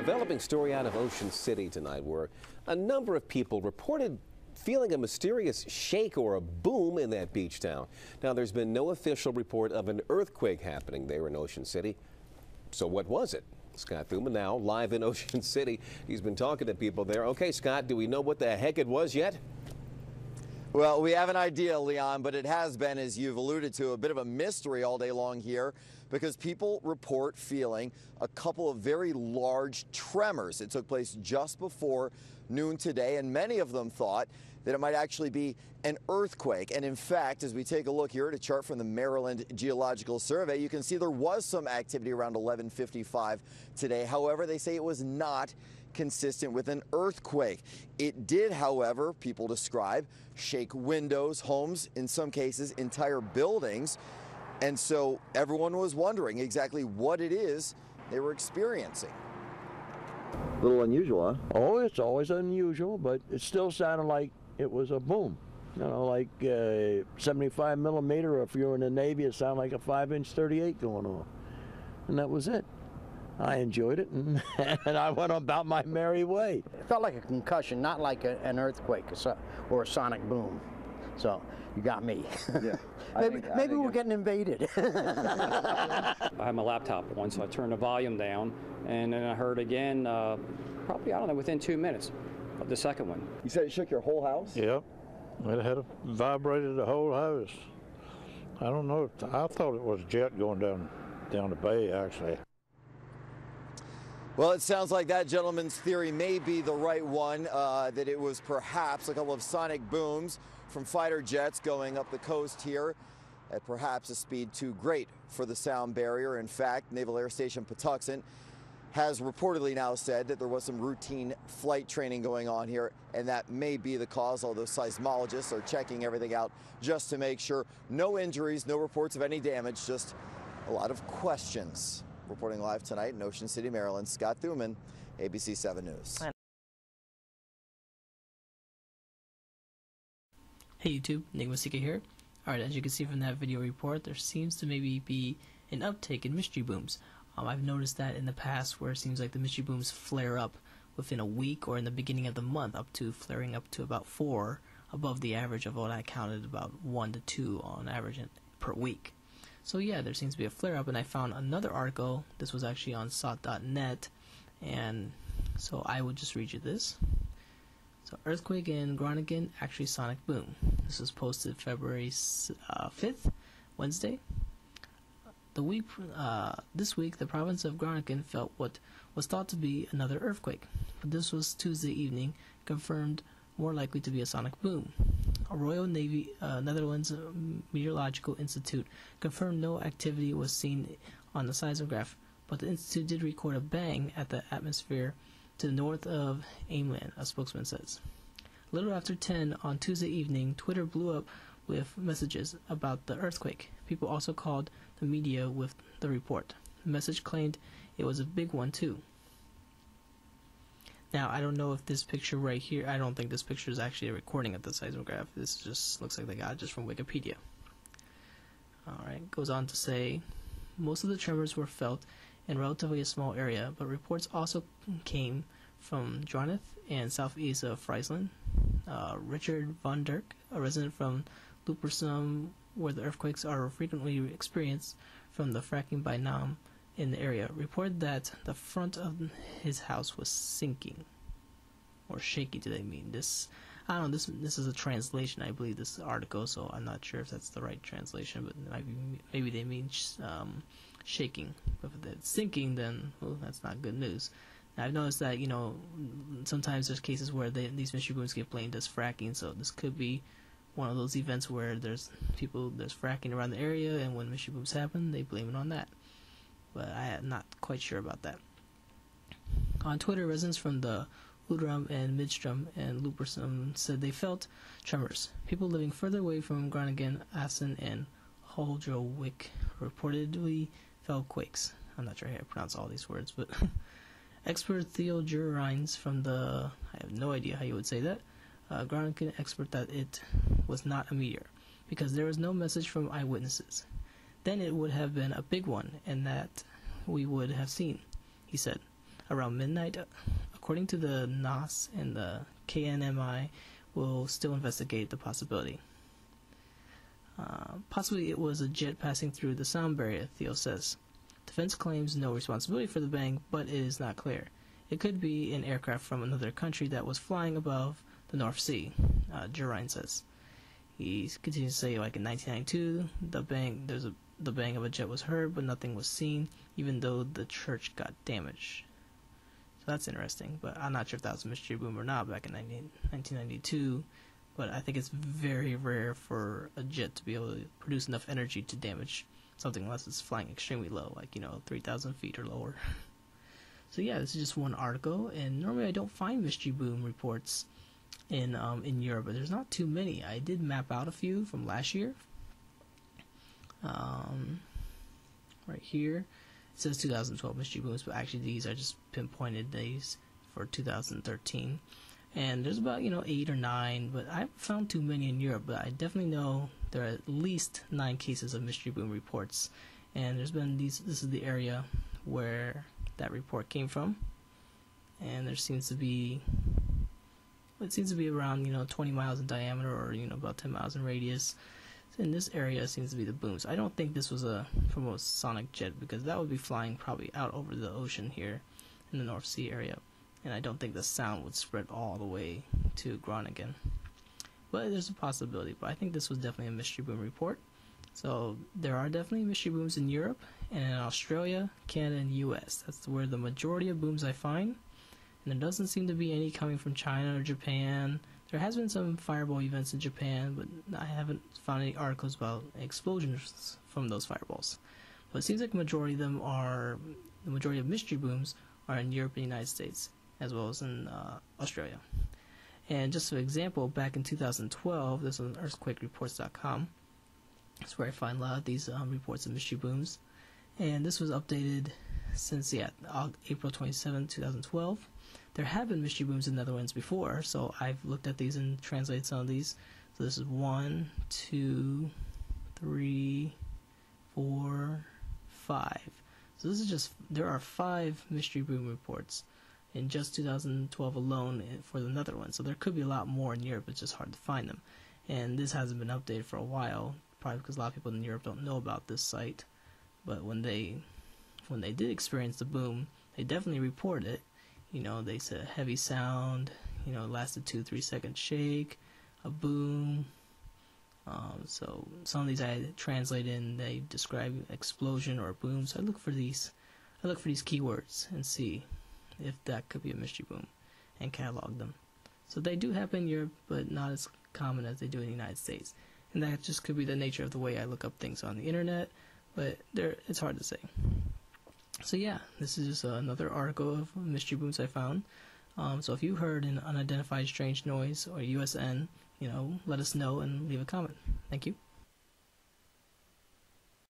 developing story out of Ocean City tonight where a number of people reported feeling a mysterious shake or a boom in that beach town. Now, there's been no official report of an earthquake happening there in Ocean City. So what was it? Scott Thuman now live in Ocean City. He's been talking to people there. Okay, Scott, do we know what the heck it was yet? Well, we have an idea, Leon, but it has been, as you've alluded to, a bit of a mystery all day long here because people report feeling a couple of very large tremors. It took place just before noon today, and many of them thought that it might actually be an earthquake. And in fact, as we take a look here at a chart from the Maryland Geological Survey, you can see there was some activity around 11:55 today. However, they say it was not consistent with an earthquake. It did, however, people describe, shake windows, homes, in some cases, entire buildings. And so everyone was wondering exactly what it is they were experiencing. A little unusual, huh? Oh, it's always unusual, but it still sounded like it was a boom. You know, like 75 millimeter, or if you're in the Navy, it sounded like a 5-inch 38 going off. And that was it. I enjoyed it, and I went about my merry way. It felt like a concussion, not like an earthquake or a sonic boom. So you got me. Yeah. maybe we're getting invaded. I had my laptop on, so I turned the volume down, and then I heard again, probably, I don't know, within 2 minutes of the second one. You said it shook your whole house? Yep. It had vibrated the whole house. I don't know. I thought it was a jet going down the bay, actually. Well, it sounds like that gentleman's theory may be the right one, that it was perhaps a couple of sonic booms from fighter jets going up the coast here at perhaps a speed too great for the sound barrier. In fact, Naval Air Station Patuxent has reportedly now said that there was some routine flight training going on here, and that may be the cause, although seismologists are checking everything out just to make sure. No injuries, no reports of any damage, just a lot of questions. Reporting live tonight in Ocean City, Maryland, Scott Thuman, ABC 7 News. Hey YouTube, Nick Masika here. Alright, as you can see from that video report, there seems to maybe be an uptake in mystery booms. I've noticed that in the past where it seems like the mystery booms flare up within a week or in the beginning of the month, flaring up to about 4 above the average of what I counted, about 1 to 2 on average per week. So yeah, there seems to be a flare-up, and I found another article. This was actually on SOT.net, and so I will just read you this. So, earthquake in Groningen, actually sonic boom. This was posted February 5th, Wednesday. This week, the province of Groningen felt what was thought to be another earthquake, but this was Tuesday evening, confirmed more likely to be a sonic boom. A Royal Navy Netherlands Meteorological Institute confirmed no activity was seen on the seismograph, but the institute did record a bang at the atmosphere to the north of Ameland, a spokesman says. A little after 10 on Tuesday evening, Twitter blew up with messages about the earthquake. People also called the media with the report. The message claimed it was a big one too. Now, I don't know if this picture right here, I don't think this picture is actually a recording of the seismograph. This just looks like they got it just from Wikipedia. Alright, goes on to say, most of the tremors were felt in relatively a small area, but reports also came from Droneth and southeast of Friesland. Richard von Dirk, a resident from Loopersum, where the earthquakes are frequently experienced from the fracking by NAM in the area, reported that the front of his house was sinking. Or shaky, do they mean? This, I don't know, this is a translation, I believe, this article, so I'm not sure if that's the right translation, but maybe they mean shaking. But if it's sinking, then, well, that's not good news. Now, I've noticed that, you know, sometimes there's cases where these mystery booms get blamed as fracking, so this could be one of those events where there's fracking around the area, and when mystery booms happen, they blame it on that. But I am not quite sure about that. On Twitter, residents from the Udrum and Midstrom and Loopersum said they felt tremors. People living further away from Groningen, Assen, and Holdrowick reportedly felt quakes. I'm not sure how to pronounce all these words, but expert Theo Jurines from the, I have no idea how you would say that, Groningen expert that it was not a meteor, because there was no message from eyewitnesses. Then it would have been a big one, and that we would have seen, he said. around midnight. According to the NAS and the KNMI, will still investigate the possibility. Possibly it was a jet passing through the sound barrier, Theo says. Defense claims no responsibility for the bang, but it is not clear. It could be an aircraft from another country that was flying above the North Sea, Jurine says. He continues to say, like in 1992, the bang of a jet was heard, but nothing was seen, even though the church got damaged. So that's interesting, but I'm not sure if that was a mystery boom or not back in 1992. But I think it's very rare for a jet to be able to produce enough energy to damage something unless it's flying extremely low, like 3,000 feet or lower. So yeah, this is just one article, and normally I don't find mystery boom reports in Europe, but there's not too many. I did map out a few from last year. Right here, it says 2012 mystery booms, but actually these are just pinpointed days for 2013. And there's about 8 or 9, but I haven't found too many in Europe. But I definitely know there are at least 9 cases of mystery boom reports, and there's been these. This is the area where that report came from, and there seems to be. It seems to be around 20 miles in diameter, or about 10 miles in radius. So in this area seems to be the booms. I don't think this was from a sonic jet, because that would be flying probably out over the ocean here in the North Sea area. And I don't think the sound would spread all the way to Groningen. But there's a possibility. But I think this was definitely a mystery boom report. So there are definitely mystery booms in Europe, and in Australia, Canada, and US. That's where the majority of booms I find. And there doesn't seem to be any coming from China or Japan. There has been some fireball events in Japan, but I haven't found any articles about explosions from those fireballs. But it seems like the majority of mystery booms are in Europe and the United States, as well as in Australia. And just for example, back in 2012, this was on earthquakereports.com. That's where I find a lot of these reports of mystery booms. And this was updated since April 27, 2012. There have been mystery booms in the Netherlands before, so I've looked at these and translated some of these. So this is 1, 2, 3, 4, 5. So this is just, there are 5 mystery boom reports in just 2012 alone for the Netherlands. So there could be a lot more in Europe, it's just hard to find them. And this hasn't been updated for a while, probably because a lot of people in Europe don't know about this site. But when they did experience the boom, they definitely reported it. They said heavy sound, lasted 2-3 second shake, a boom. So some of these I translated and they describe explosion or boom. So I look for these keywords and see if that could be a mystery boom and catalog them. So they do happen in Europe, but not as common as they do in the United States. And that just could be the nature of the way I look up things on the internet, but it's hard to say. So yeah, this is just another article of mystery booms I found. So if you heard an unidentified strange noise or USN, let us know and leave a comment. Thank you.